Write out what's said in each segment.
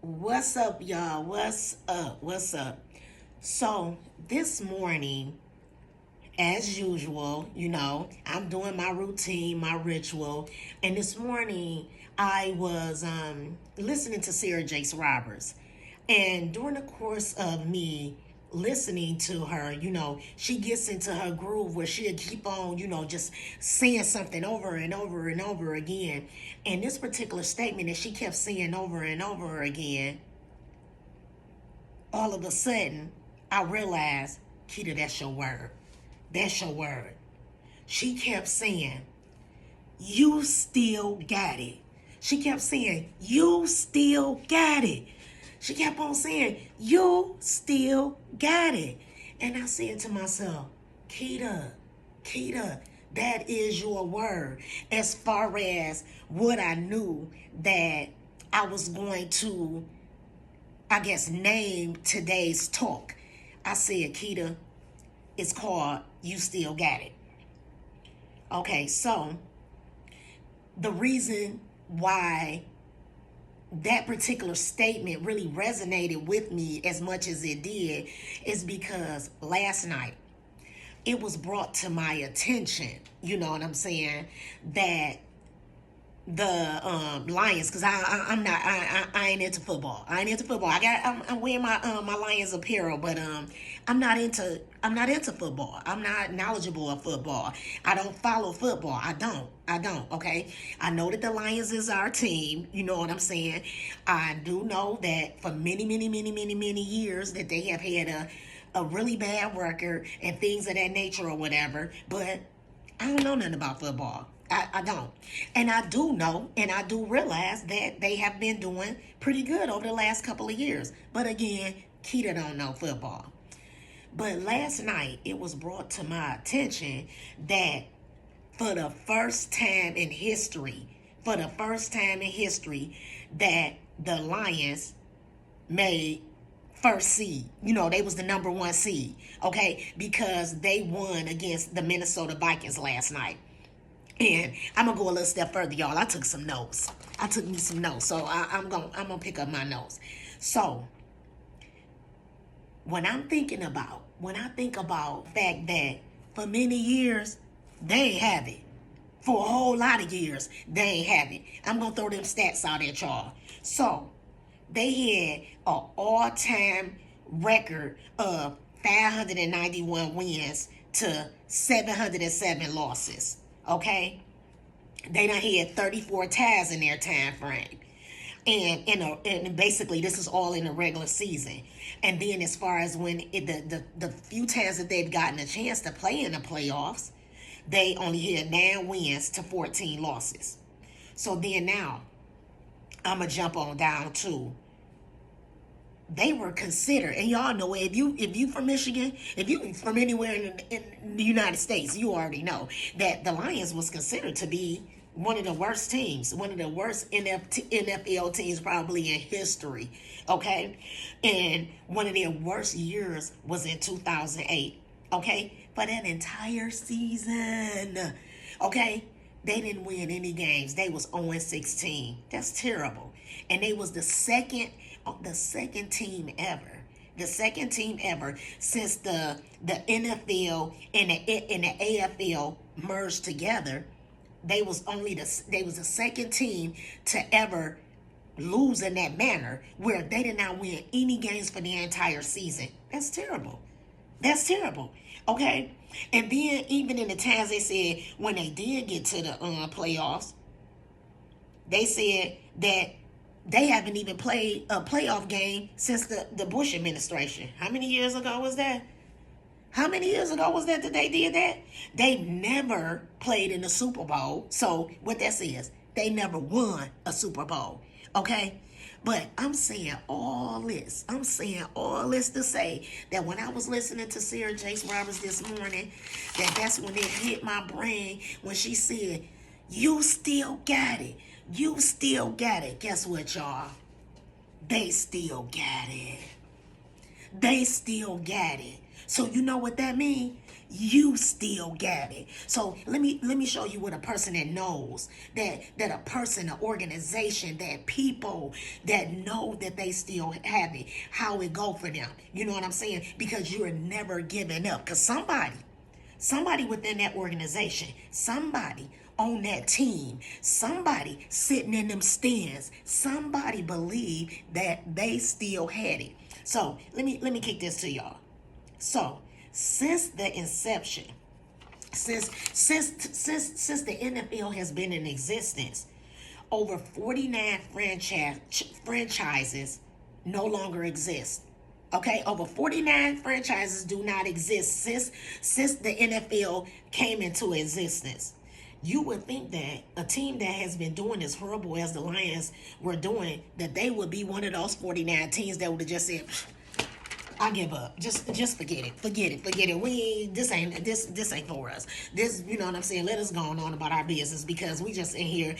What's up, y'all? What's up? What's up? So, this morning, as usual, I'm doing my routine, my ritual. And this morning, I was listening to Sarah Jakes Roberts. And during the course of me listening to her, she gets into her groove where she'll keep on, just saying something over and over and over again. And this particular statement that she kept saying over and over again, all of a sudden, I realized, Keita, that's your word. That's your word. She kept saying, you still got it. She kept saying, you still got it. She kept on saying, you still got it. And I said to myself, Keita, that is your word. As far as what I knew that I was going to, name today's talk. I said, Keita, it's called You Still Got It. Okay, so the reason why that particular statement really resonated with me as much as it did is because last night it was brought to my attention, you know what I'm saying, that the Lions, because I'm not I ain't into football. I ain't into football. I'm wearing my Lions apparel, but I'm not into football. I'm not knowledgeable of football. I don't follow football. I don't. Okay. I know that the Lions is our team. You know what I'm saying. I do know that for many years that they have had a really bad record and things of that nature or whatever. But I don't know nothing about football. I don't. And I do know and I do realize that they have been doing pretty good over the last couple of years. But again, Keita don't know football. But last night, it was brought to my attention that for the first time in history, that the Lions made first seed. They was the number one seed, okay? Because they won against the Minnesota Vikings last night. And I'm gonna go a little step further, y'all. I took some notes. I took me some notes, so I'm gonna pick up my notes. So when I think about the fact that for many years they ain't have it. For a whole lot of years, they ain't have it. I'm gonna throw them stats out at y'all. So they had an all-time record of 591 wins to 707 losses. Okay, they done had 34 ties in their time frame, and basically this is all in the regular season. And then as far as when the few times that they've gotten a chance to play in the playoffs, they only had 9 wins to 14 losses. So then now I'm gonna jump on down to, they were considered, and y'all know, if you from Michigan, if you from anywhere in the United States, you already know that the Lions was considered to be one of the worst teams, one of the worst NFL teams probably in history, okay? And one of their worst years was in 2008, okay? For that entire season, okay? They didn't win any games. They was 0-16. That's terrible. And they was the second team ever. The second team ever since the NFL and the AFL merged together. They was the second team to ever lose in that manner, where they did not win any games for the entire season. That's terrible. That's terrible. Okay? And then even in the times they said when they did get to the playoffs, they said that they haven't even played a playoff game since the Bush administration. How many years ago was that? How many years ago was that they did that? They never played in the Super Bowl. So what that says, they never won a Super Bowl. Okay? But I'm saying all this to say that when I was listening to Sarah Jakes Roberts this morning, that's when it hit my brain when she said, you still got it. You still got it. Guess what, y'all? They still got it. They still got it. So you know what that means? You still got it. So let me show you what a person that knows that a person, an organization, that people that know that they still have it, how it go for them. You know what I'm saying? Because you're never giving up. Because somebody within that organization, somebody on that team, somebody sitting in them stands, somebody believed that they still had it. So let me kick this to y'all. So since the inception, since the NFL has been in existence, over 49 franchises no longer exist. Okay, over 49 franchises do not exist since the NFL came into existence. You would think that a team that has been doing as horrible as the Lions were doing, that they would be one of those 49 teams that would have just said, I give up. Just forget it. Forget it. This ain't for us. This, you know what I'm saying? Let us go on about our business, because we just in here,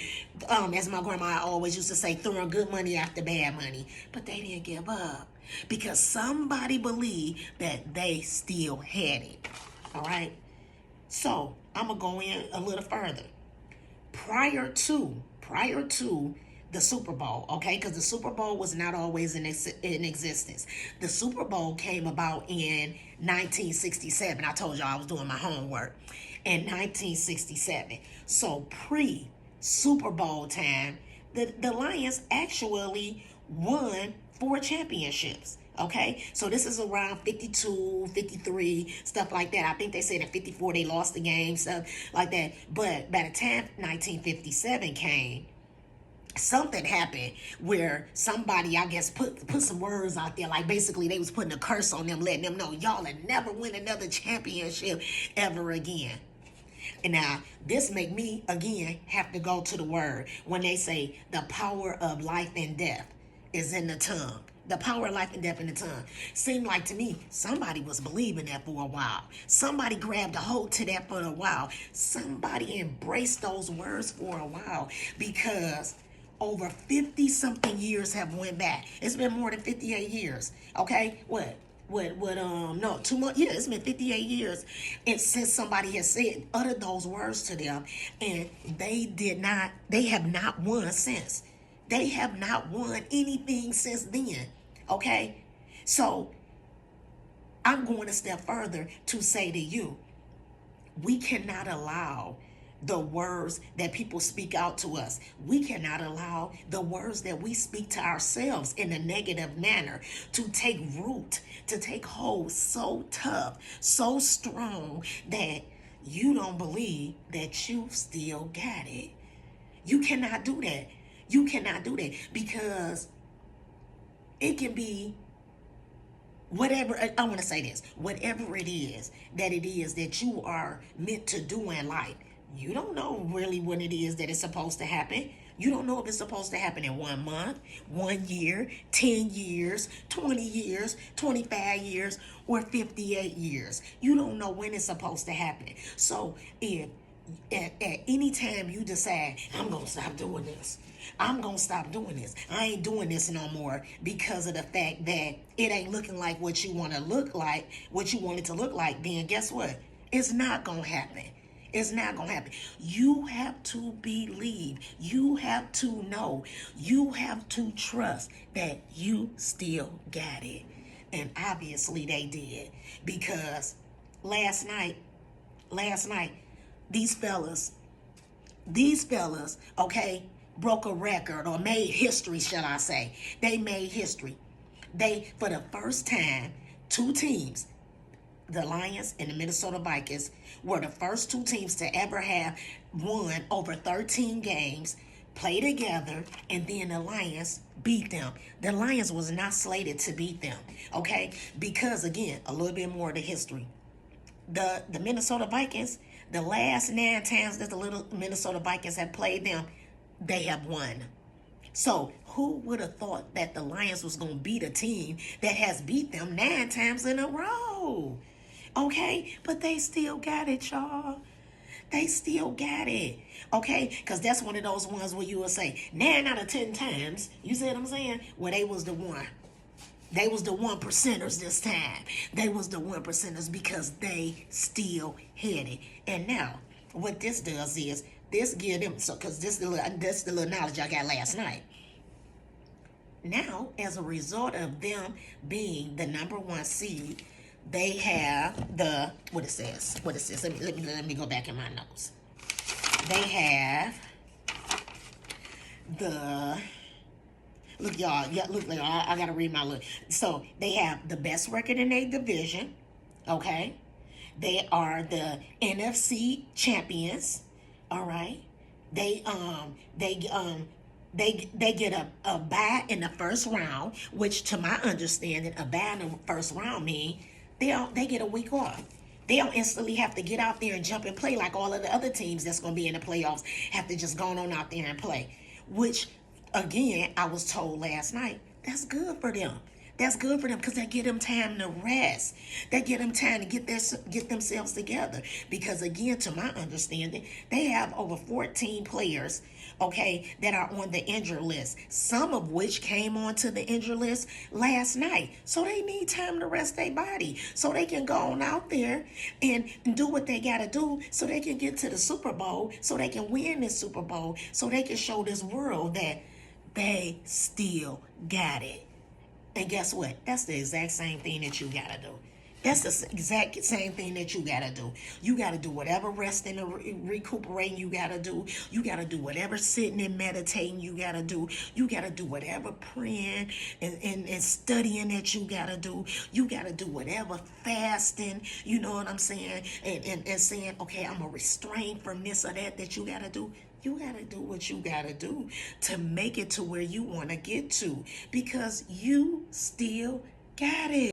as my grandma always used to say, throwing good money after bad money. But they didn't give up because somebody believed that they still had it. All right. So I'm gonna go in a little further. Prior to the Super Bowl, okay, because the Super Bowl was not always in existence. The Super Bowl came about in 1967. I told y'all I was doing my homework. In 1967. So pre-Super Bowl time, the Lions actually won 4 championships. Okay, so this is around 52, 53, stuff like that. I think they said in 54 they lost the game, stuff like that. But by the time 1957 came, something happened where somebody, I guess, put some words out there. Like basically they was putting a curse on them, letting them know y'all will never win another championship ever again. And now this make me again have to go to the word when they say the power of life and death is in the tongue. The power of life and death in the tongue. Seemed like to me somebody was believing that for a while. Somebody grabbed a hold to that for a while. Somebody embraced those words for a while, because over 50 something years have went back. It's been more than 58 years. Okay? No, 2 months. Yeah, it's been 58 years. And since somebody has uttered those words to them, and they have not won since. They have not won anything since then. Okay? So I'm going a step further to say to you, we cannot allow the words that people speak out to us. We cannot allow the words that we speak to ourselves in a negative manner to take root, to take hold so tough, so strong that you don't believe that you still got it. You cannot do that. You cannot do that, because it can be whatever. I want to say this, whatever it is that you are meant to do in life. You don't know really when it is that it's supposed to happen. You don't know if it's supposed to happen in 1 month, 1 year, 10 years, 20 years, 25 years, or 58 years. You don't know when it's supposed to happen. So if at any time you decide, I'm going to stop doing this, I'm going to stop doing this, I ain't doing this no more, because of the fact that it ain't looking like what you want to look like, what you want it to look like, then guess what? It's not going to happen. It's not going to happen. You have to believe. You have to know. You have to trust that you still got it. And obviously they did. Because last night, these fellas, okay, broke a record, or made history, shall I say. They made history. They, for the first time, 2 teams, the Lions and the Minnesota Vikings, were the first 2 teams to ever have won over 13 games, play together, and then the Lions beat them. The Lions was not slated to beat them, okay? Because, again, a little bit more of the history. The Minnesota Vikings, the last 9 times that the little Minnesota Vikings have played them, they have won. So who would have thought that the Lions was going to beat a team that has beat them 9 times in a row? Okay, but they still got it, y'all. They still got it. Okay, because that's one of those ones where you will say 9 out of 10 times. You see what I'm saying? Well, they was the one. They was the 1%ers this time. They was the 1%ers because they still had it. And now, what this does is this give them, so because this the little knowledge I got last night. Now, as a result of them being the number 1 seed, they have the what it says. What it says. Let me go back in my notes. They have the look, y'all. Yeah, look, y'all. I gotta read my look. So they have the best record in their division. Okay, they are the NFC champions. All right, they get a bye in the first round, which to my understanding, a bye in the first round mean they get a week off. They don't instantly have to get out there and jump and play like all of the other teams that's going to be in the playoffs have to just go on out there and play. Which, again, I was told last night, that's good for them. That's good for them because they get them time to rest. They get them time to get themselves together. Because, again, to my understanding, they have over 14 players, okay, that are on the injured list, some of which came onto the injured list last night. So they need time to rest their body so they can go on out there and do what they got to do so they can get to the Super Bowl, so they can win this Super Bowl, so they can show this world that they still got it. And guess what? That's the exact same thing that you got to do. That's the exact same thing that you got to do. You got to do whatever resting and recuperating you got to do. You got to do whatever sitting and meditating you got to do. You got to do whatever praying and studying that you got to do. You got to do whatever fasting, you know what I'm saying? And saying, okay, I'm going to restrain from this or that you got to do. You got to do what you got to do to make it to where you want to get to because you still got it.